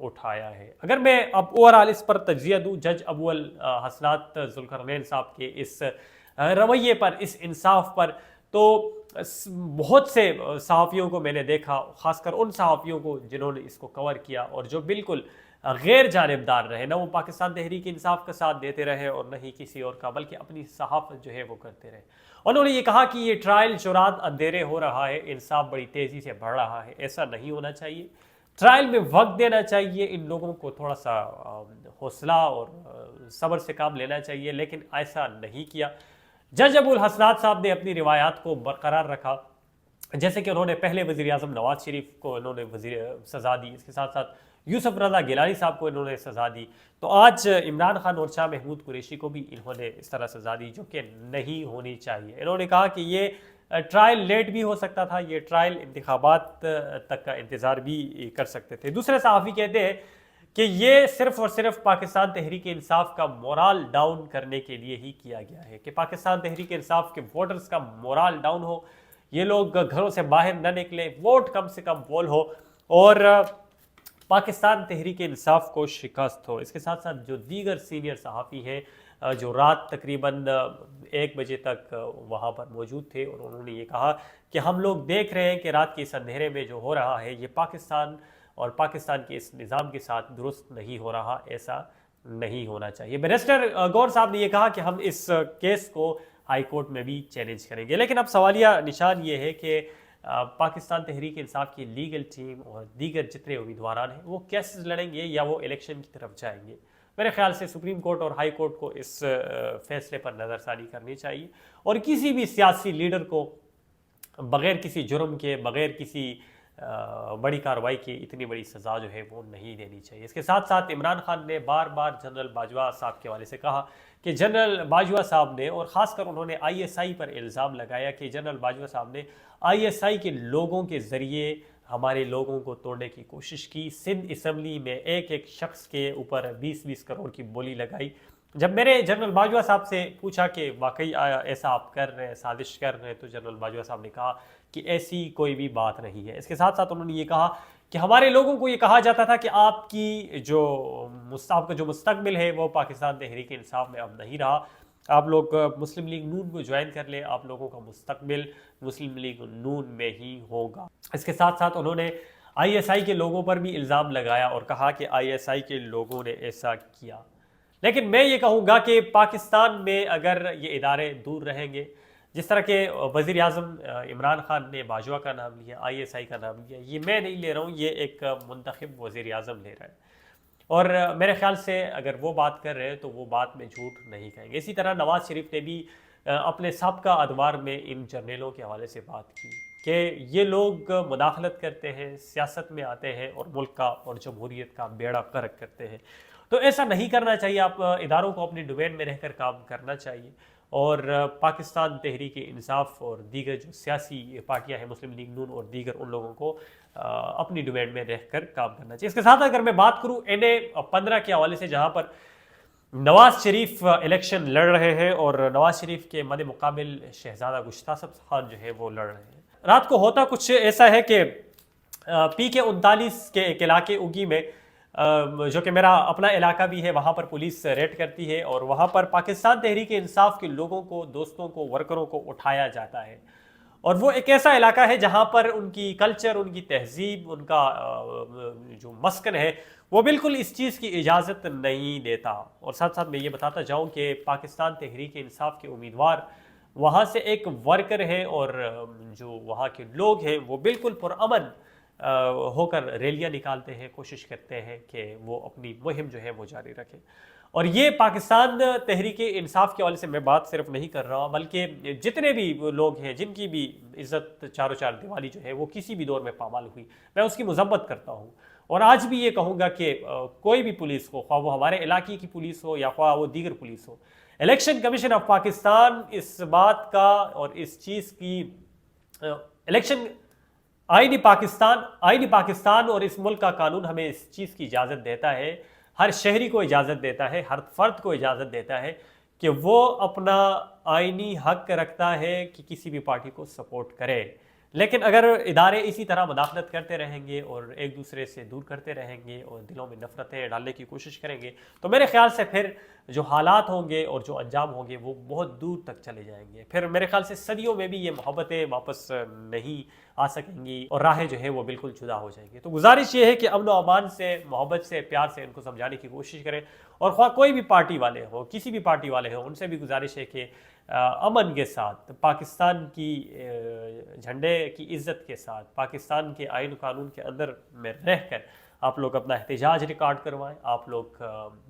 اٹھایا ہے۔ اگر میں اب اوورآل اس پر تجزیہ دوں، جج ابو الحسنات ذوالقرنین صاحب کے اس رویے پر، اس انصاف پر، تو بہت سے صحافیوں کو میں نے دیکھا، خاص کر ان صحافیوں کو جنہوں نے اس کو کور کیا اور جو بالکل غیر جانبدار رہے، نہ وہ پاکستان تحریک انصاف کا ساتھ دیتے رہے اور نہ ہی کسی اور کا، بلکہ اپنی صحافت جو ہے وہ کرتے رہے۔ انہوں نے یہ کہا کہ یہ ٹرائل جو رات اندھیرے ہو رہا ہے، انصاف بڑی تیزی سے بڑھ رہا ہے، ایسا نہیں ہونا چاہیے، ٹرائل میں وقت دینا چاہیے، ان لوگوں کو تھوڑا سا حوصلہ اور صبر سے کام لینا چاہیے، لیکن ایسا نہیں کیا۔ جج ابو الحسنات صاحب نے اپنی روایات کو برقرار رکھا، جیسے کہ انہوں نے پہلے وزیر اعظم نواز شریف کو انہوں نے سزا دی، اس کے ساتھ ساتھ یوسف رضا گیلانی صاحب کو انہوں نے سزا دی، تو آج عمران خان اور شاہ محمود قریشی کو بھی انہوں نے اس طرح سزا دی، جو کہ نہیں ہونی چاہیے۔ انہوں نے کہا کہ یہ ٹرائل لیٹ بھی ہو سکتا تھا، یہ ٹرائل انتخابات تک کا انتظار بھی کر سکتے تھے۔ دوسرے صحافی کہتے ہیں کہ یہ صرف اور صرف پاکستان تحریک انصاف کا مورال ڈاؤن کرنے کے لیے ہی کیا گیا ہے، کہ پاکستان تحریک انصاف کے ووٹرز کا مورال ڈاؤن ہو، یہ لوگ گھروں سے باہر نہ نکلیں، ووٹ کم سے کم پول ہو اور پاکستان تحریک انصاف کو شکست ہو۔ اس کے ساتھ ساتھ جو دیگر سینئر صحافی ہیں جو رات تقریباً 1 بجے تک وہاں پر موجود تھے، اور انہوں نے یہ کہا کہ ہم لوگ دیکھ رہے ہیں کہ رات کے اس اندھیرے میں جو ہو رہا ہے، یہ پاکستان اور پاکستان کے اس نظام کے ساتھ درست نہیں ہو رہا، ایسا نہیں ہونا چاہیے۔ بیرسٹر گور صاحب نے یہ کہا کہ ہم اس کیس کو ہائی کورٹ میں بھی چیلنج کریں گے، لیکن اب سوالیہ نشان یہ ہے کہ پاکستان تحریک انصاف کی لیگل ٹیم اور دیگر جتنے امیدواران ہیں وہ کیسز لڑیں گے یا وہ الیکشن کی طرف جائیں گے؟ میرے خیال سے سپریم کورٹ اور ہائی کورٹ کو اس فیصلے پر نظر ثانی کرنی چاہیے، اور کسی بھی سیاسی لیڈر کو بغیر کسی جرم کے، بغیر کسی بڑی کارروائی کی اتنی بڑی سزا جو ہے وہ نہیں دینی چاہیے۔ اس کے ساتھ ساتھ عمران خان نے بار بار جنرل باجوہ صاحب کے حوالے سے کہا کہ جنرل باجوہ صاحب نے، اور خاص کر انہوں نے ISI پر الزام لگایا کہ جنرل باجوہ صاحب نے ISI کے لوگوں کے ذریعے ہمارے لوگوں کو توڑنے کی کوشش کی، سندھ اسمبلی میں ایک ایک شخص کے اوپر 20-20 کروڑ کی بولی لگائی۔ جب میں نے جنرل باجوہ صاحب سے پوچھا کہ واقعی ایسا آپ کر رہے ہیں، سازش کر رہے ہیں، تو جنرل باجوہ صاحب نے کہا کہ ایسی کوئی بھی بات نہیں ہے۔ اس کے ساتھ ساتھ انہوں نے یہ کہا کہ ہمارے لوگوں کو یہ کہا جاتا تھا کہ آپ کا جو مستقبل ہے وہ پاکستان تحریک انصاف میں اب نہیں رہا، آپ لوگ مسلم لیگ نون کو جوائن کر لیں، آپ لوگوں کا مستقبل مسلم لیگ نون میں ہی ہوگا۔ اس کے ساتھ ساتھ انہوں نے ISI کے لوگوں پر بھی الزام لگایا اور کہا کہ ISI کے لوگوں نے ایسا کیا۔ لیکن میں یہ کہوں گا کہ پاکستان میں اگر یہ ادارے دور رہیں گے، جس طرح کہ وزیر اعظم عمران خان نے باجوہ کا نام لیا، ISI کا نام لیا، یہ میں نہیں لے رہا ہوں، یہ ایک منتخب وزیر اعظم لے رہا ہے، اور میرے خیال سے اگر وہ بات کر رہے ہیں تو وہ بات میں جھوٹ نہیں کہیں گے۔ اسی طرح نواز شریف نے بھی اپنے سابقہ ادوار میں ان جرنیلوں کے حوالے سے بات کی کہ یہ لوگ مداخلت کرتے ہیں، سیاست میں آتے ہیں اور ملک کا اور جمہوریت کا بیڑا غرق کرتے ہیں، تو ایسا نہیں کرنا چاہیے۔ آپ اداروں کو اپنی ڈومین میں رہ کر کام کرنا چاہیے، اور پاکستان تحریک انصاف اور دیگر جو سیاسی پارٹیاں ہیں، مسلم لیگ نون اور دیگر، ان لوگوں کو اپنی ڈومین میں رہ کر کام کرنا چاہیے۔ اس کے ساتھ اگر میں بات کروں NA-15 کے حوالے سے، جہاں پر نواز شریف الیکشن لڑ رہے ہیں اور نواز شریف کے مد مقابل شہزادہ گشتاسب خان جو ہے وہ لڑ رہے ہیں، رات کو ہوتا کچھ ایسا ہے کہ PK-39 کے ایک علاقے اگی میں، جو کہ میرا اپنا علاقہ بھی ہے، وہاں پر پولیس ریڈ کرتی ہے اور وہاں پر پاکستان تحریک انصاف کے لوگوں کو، دوستوں کو، ورکروں کو اٹھایا جاتا ہے، اور وہ ایک ایسا علاقہ ہے جہاں پر ان کی کلچر، ان کی تہذیب، ان کا جو مسکن ہے وہ بالکل اس چیز کی اجازت نہیں دیتا۔ اور ساتھ ساتھ میں یہ بتاتا جاؤں کہ پاکستان تحریک انصاف کے امیدوار وہاں سے ایک ورکر ہیں، اور جو وہاں کے لوگ ہیں وہ بالکل پرامن ہو کر ریلیاں نکالتے ہیں، کوشش کرتے ہیں کہ وہ اپنی مہم جو ہے وہ جاری رکھیں۔ اور یہ پاکستان تحریک انصاف کے حوالے سے میں بات صرف نہیں کر رہا، بلکہ جتنے بھی لوگ ہیں جن کی بھی عزت چاروں چار دیوالی جو ہے وہ کسی بھی دور میں پامال ہوئی، میں اس کی مذمت کرتا ہوں، اور آج بھی یہ کہوں گا کہ کوئی بھی پولیس ہو، خواہ وہ ہمارے علاقے کی پولیس ہو یا خواہ وہ دیگر پولیس ہو، الیکشن کمیشن آف پاکستان اس بات کا اور اس چیز کی الیکشن آئین پاکستان اور اس ملک کا قانون ہمیں اس چیز کی اجازت دیتا ہے، ہر شہری کو اجازت دیتا ہے، ہر فرد کو اجازت دیتا ہے کہ وہ اپنا آئینی حق رکھتا ہے کہ کسی بھی پارٹی کو سپورٹ کرے، لیکن اگر ادارے اسی طرح مداخلت کرتے رہیں گے اور ایک دوسرے سے دور کرتے رہیں گے اور دلوں میں نفرتیں ڈالنے کی کوشش کریں گے تو میرے خیال سے پھر جو حالات ہوں گے اور جو انجام ہوں گے وہ بہت دور تک چلے جائیں گے. پھر میرے خیال سے صدیوں میں بھی یہ محبتیں واپس نہیں آ سکیں گی اور راہیں جو ہے وہ بالکل جدا ہو جائیں گی. تو گزارش یہ ہے کہ امن و امان سے، محبت سے، پیار سے ان کو سمجھانے کی کوشش کریں. اور خواہ کوئی بھی پارٹی والے ہوں، کسی بھی پارٹی والے ہوں، ان سے بھی گزارش ہے کہ امن کے ساتھ، پاکستان کی جھنڈے کی عزت کے ساتھ، پاکستان کے آئین و قانون کے اندر میں رہ کر آپ لوگ اپنا احتجاج ریکارڈ کروائیں، آپ لوگ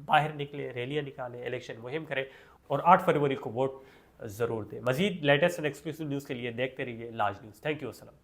باہر نکلیں، ریلیاں نکالیں، الیکشن مہم کریں اور 8 فروری کو ووٹ ضرور دیں. مزید لیٹسٹ اینڈ ایکسکلوسیو نیوز کے لیے دیکھتے رہیے لاج نیوز. Thank you. السلام.